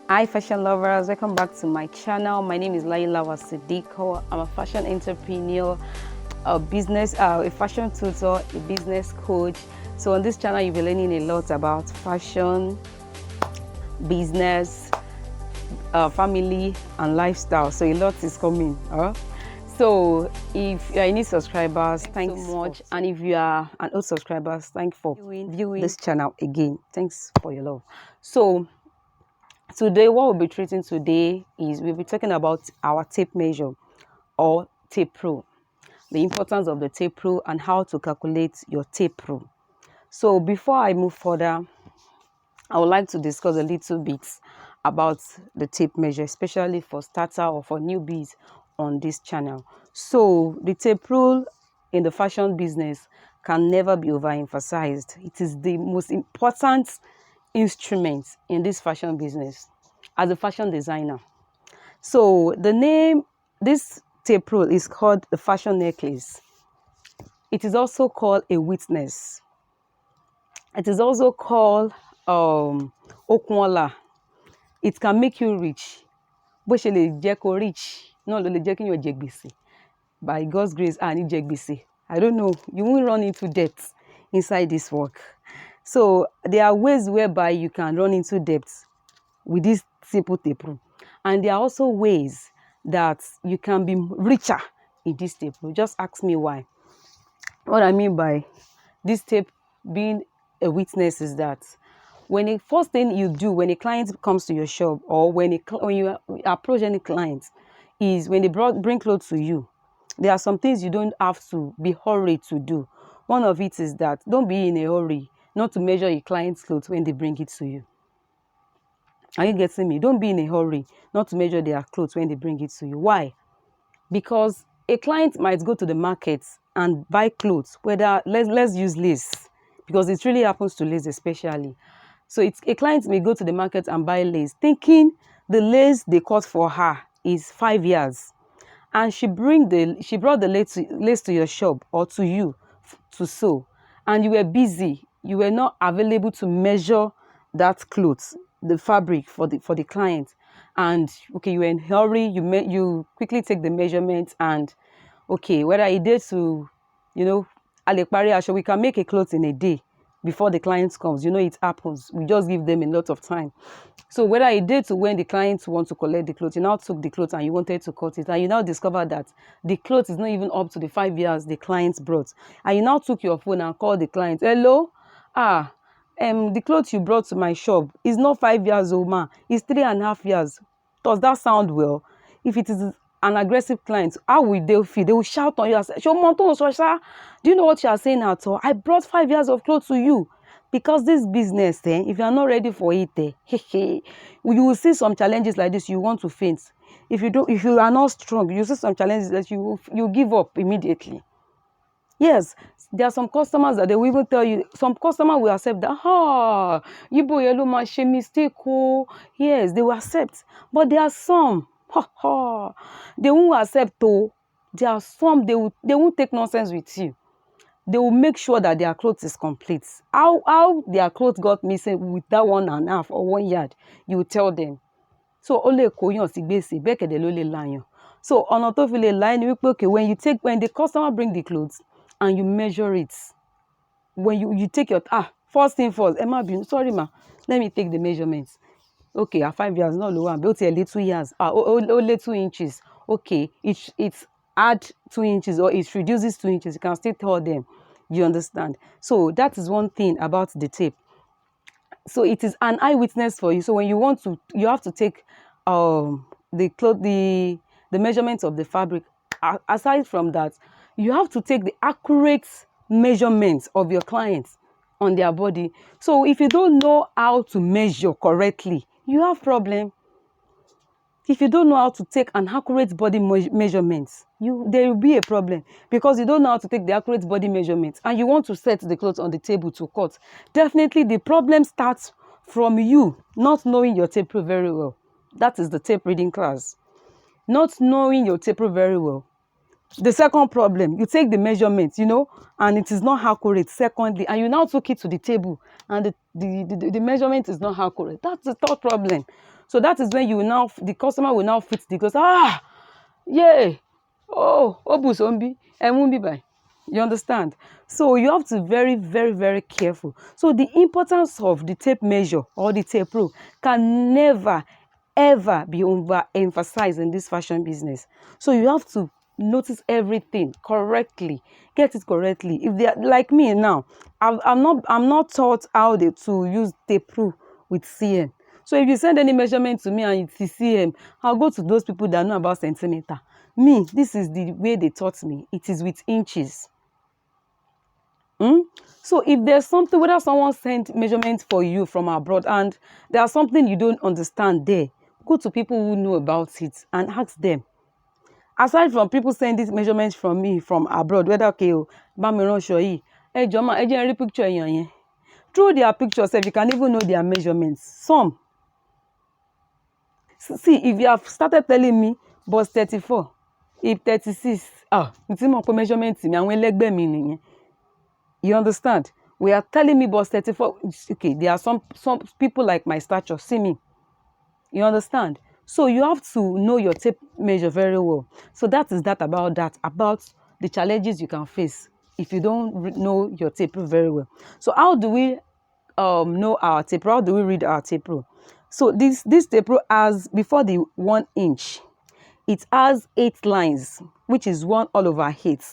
Hi fashion lovers, welcome back to my channel. My name is SYDDY'S. I'm a fashion entrepreneur, a fashion tutor, a business coach. So on this channel you'll be learning a lot about fashion, business, family and lifestyle. So a lot is coming. So if you are any subscribers, thanks so much. And if you are an old subscribers, thanks for viewing this channel again. Thanks for your love. So today, what we'll be treating today is we'll be talking about our tape measure or tape rule, the importance of the tape rule and how to calculate your tape rule. So before I move further, I would like to discuss a little bit about the tape measure, especially for starter or for newbies on this channel. So the tape rule in the fashion business can never be overemphasized. It is the most important instrument in this fashion business as a fashion designer. So the name, this tape rule is called the fashion necklace. It is also called a witness. It is also called okunla. It can make you rich. Bó ṣe lè jẹ́ kó rich, náà ló lè jẹ́ kéèyàn jẹ gbèsè. By God's grace, ní jẹ gbèsè. I don't know, you won't run into debt inside this work. So there are ways whereby you can run into debt with this simple tape rule. And there are also ways that you can be richer in this tape rule. Just ask me why. What I mean by this tape being a witness is that when the first thing you do when a client comes to your shop or when you approach any client is when they bring clothes to you, there are some things you don't have to be hurried to do. One of it is that don't be in a hurry not to measure your client's clothes when they bring it to you. Are you getting me? Don't be in a hurry not to measure their clothes when they bring it to you. Why? Because a client might go to the market and buy clothes, whether let's use lace, because it really happens to lace especially. So a client may go to the market and buy lace, thinking the lace they cut for her is 5 years, and she brought the lace to your shop or to you to sew, and you were busy, you were not available to measure that clothes, the fabric for the client, and okay, you were in a hurry, you quickly take the measurement, and okay, whether it did to, we can make a clothes in a day before the client comes. It happens. We just give them a lot of time. So whether it did to when the clients want to collect the clothes, you now took the clothes and you wanted to cut it, and you now discover that the clothes is not even up to the 5 years the clients brought, and you now took your phone and called the client. Hello, the clothes you brought to my shop is not 5 years old, ma. It's 3.5 years. Does that sound well? If it is an aggressive client, how will they feel? They will shout on you and say, do you know what you are saying at all? I brought 5 years of clothes to you. Because this business, if you are not ready for it, you will see some challenges like this, you want to faint. If you are not strong, you see some challenges that you give up immediately. Yes, there are some customers that they will even tell you, some customer will accept that, Yibo Yellow man, she mistake. Oh, yes, they will accept. But there are some, they won't accept. Oh, there are some, they won't take nonsense with you. They will make sure that their clothes is complete. How their clothes got missing with that 1.5 or 1 yard, you will tell them. So only koyan si gbese bekede lo le layan. So ọ̀nà tó fi lè la ni wípé okay, when the customer bring the clothes and you measure it, when you take your first thing first, sorry ma, let me take the measurements. Okay, at 5 years no lower, but a little 2 years, only 2 inches. Okay, it's add 2 inches or it reduces 2 inches, you can still tell them. You understand? So that is one thing about the tape. So it is an eyewitness for you. So when you have to take the measurements of the fabric. Aside from that, you have to take the accurate measurements of your clients on their body. So if you don't know how to measure correctly, you have problem. If you don't know how to take an accurate body measurements, there will be a problem, because you don't know how to take the accurate body measurements and you want to set the clothes on the table to cut. Definitely the problem starts from you not knowing your tape rule very well. That is the tape reading class. Not knowing your tape rule very well. The second problem, you take the measurements, and it is not accurate. Secondly, and you now took it to the table and the measurement is not accurate. That's the third problem. So that is when the customer will now fit the clothes. Ah, yeah. Oh, obusombi, emumbi by. You understand? So you have to be very, very, very careful. So the importance of the tape measure or the tape rule can never, ever be overemphasized in this fashion business. So you have to notice everything correctly, get it correctly. If they are like me now, I'm not taught how to use tape rule with CM. So if you send any measurement to me and it's CM, I'll go to those people that know about centimeter. Me, this is the way they taught me. It is with inches. So if there's something, whether someone sent measurements for you from abroad and there's something you don't understand there, go to people who know about it and ask them. Aside from people sending these measurements from me from abroad, whether okay, Bamiron Shoyi, hey Joma, hey picture yan. Through their pictures, if you can even know their measurements. Some. See, if you have started telling me, but 34, if 36, it's more measurements me and when leg me. You understand? We are telling me but 34. Okay, there are some people like my stature. See me. You understand? So you have to know your tape measure very well. So that is about the challenges you can face if you don't know your tape very well. So how do we know our tape? How do we read our tape rule? So this tape rule has, before the 1 inch, it has 8 lines, which is 1 all over 8.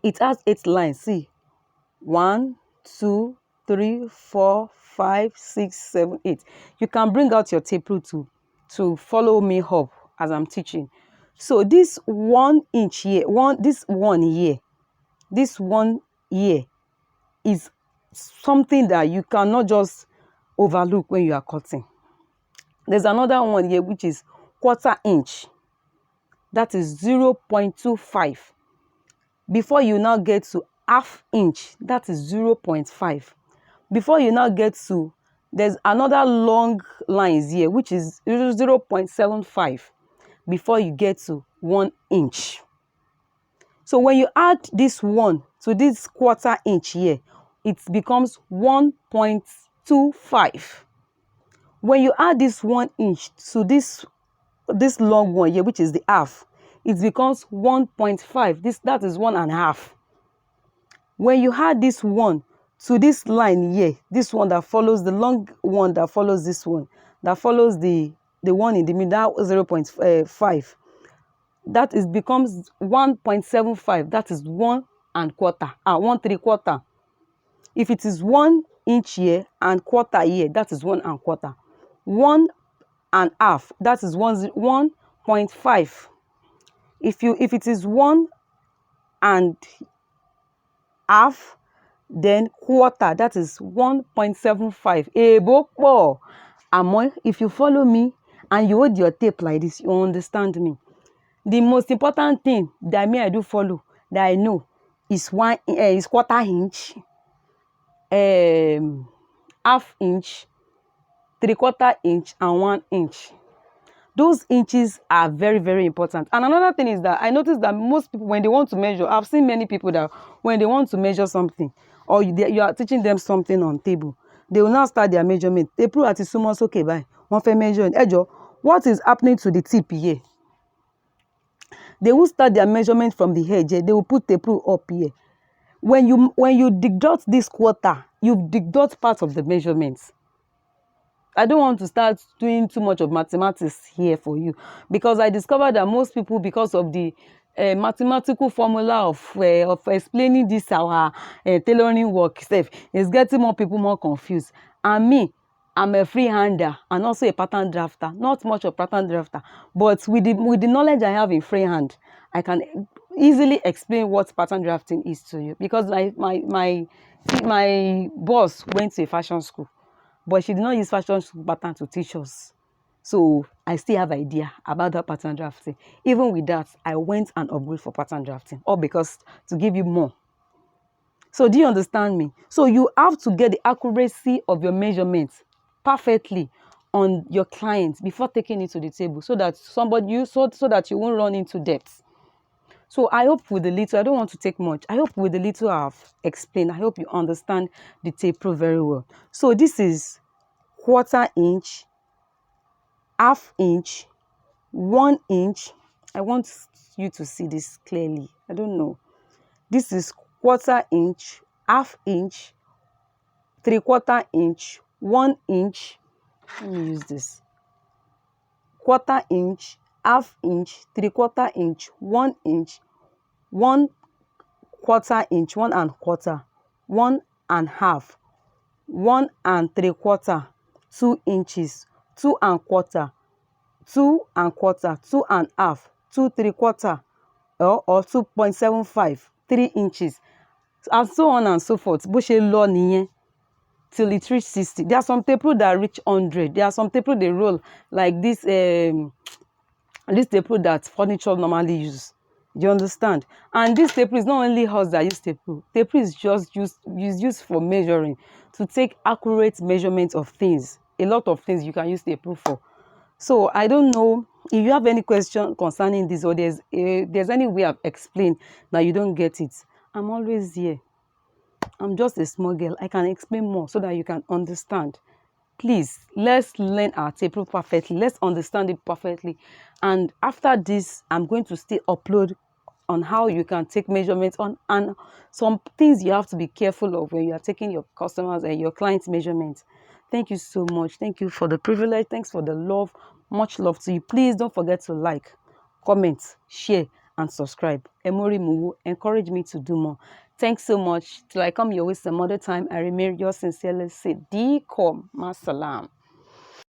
It has 8 lines. See, 1, 2, 3, 4, 5, 6, 7, 8. You can bring out your tape rule to follow me up as I'm teaching. So this 1 inch here, this one here is something that you cannot just overlook when you are cutting. There's another one here which is 1/4 inch. That is 0.25. Before you now get to 1/2 inch, that is 0.5. Before you now get to, there's another long lines here which is 0.75 before you get to 1 inch. So when you add this 1 to this 1/4 inch here, it becomes 1.25. When you add this 1 inch to this long one here, which is the 1/2, it becomes 1.5. That is 1.5. When you add this 1 to this line here, this one that follows, the long one that follows this one, that follows the one in the middle, 0.5, that is becomes 1.75. That is 1.25, 1.75. If it is 1 inch here and 1/4 here, that is 1.25. 1.5, that is 1.5. If it is 1.5, then 1/4, that is 1.75. If you follow me and you hold your tape like this, you understand me. The most important thing that I do follow, that I know, is 1/4 inch, 1/2 inch, 3/4 inch, and 1 inch. Those inches are very, very important. And another thing is that I noticed that most people, when they want to measure, I've seen many people that when they want to measure something, or you are teaching them something on table, they will now start their measurement. They prove at summons, okay, bye. One for measure. What is happening to the tip here? They will start their measurement from the edge. They will put the proof up here. When you deduct this 1/4, you deduct part of the measurements. I don't want to start doing too much of mathematics here for you, because I discovered that most people, because of the mathematical formula of explaining this our tailoring work itself, is getting more people more confused. And me, I'm a freehander and also a pattern drafter. Not much of pattern drafter, but with the knowledge I have in freehand, I can easily explain what pattern drafting is to you, because my boss went to a fashion school, but she did not use fashion school pattern to teach us. So I still have idea about that pattern drafting. Even with that, I went and upgrade for pattern drafting, all because to give you more. So do you understand me? So you have to get the accuracy of your measurements perfectly on your clients before taking it to the table, so that so that you won't run into debt. So I hope with the little, I don't want to take much, I hope with the little I've explained, I hope you understand the tape rule very well. So this is 1/4 inch, half inch, 1 inch. I want you to see this clearly. I don't know. This is quarter inch, half inch, 3/4 inch, 1 inch. Let me use this. Quarter inch, half inch, 3/4 inch, 1 inch, 1/4 inch, 1 1/4, 1 1/2, 1 3/4, 2 inches, 2 1/4, 2 1/4, 2 1/2, 2 3/4, or 2.75, 3 inches, and so on and so forth. Bó ṣe lọ nìyẹn till it reach 60. There are some people that reach 100. There are some people they roll like this staple that furniture normally use. Do you understand? And this staple is not only us that use staple. Staple is just used for measuring, to take accurate measurements of things. A lot of things you can use staple for. So I don't know if you have any question concerning this, or there's any way I've explained that you don't get it. I'm always here. I'm just a small girl. I can explain more so that you can understand. Please, let's learn our table perfectly. Let's understand it perfectly. And after this, I'm going to still upload on how you can take measurements on, and some things you have to be careful of when you are taking your customers and your clients' measurements. Thank you so much. Thank you for the privilege. Thanks for the love. Much love to you. Please don't forget to like, comment, share, and subscribe. Emori Muwu, encourage me to do more. Thanks so much. Till I come your way some other time, I remain yours sincerely, SYDDY. Masalam.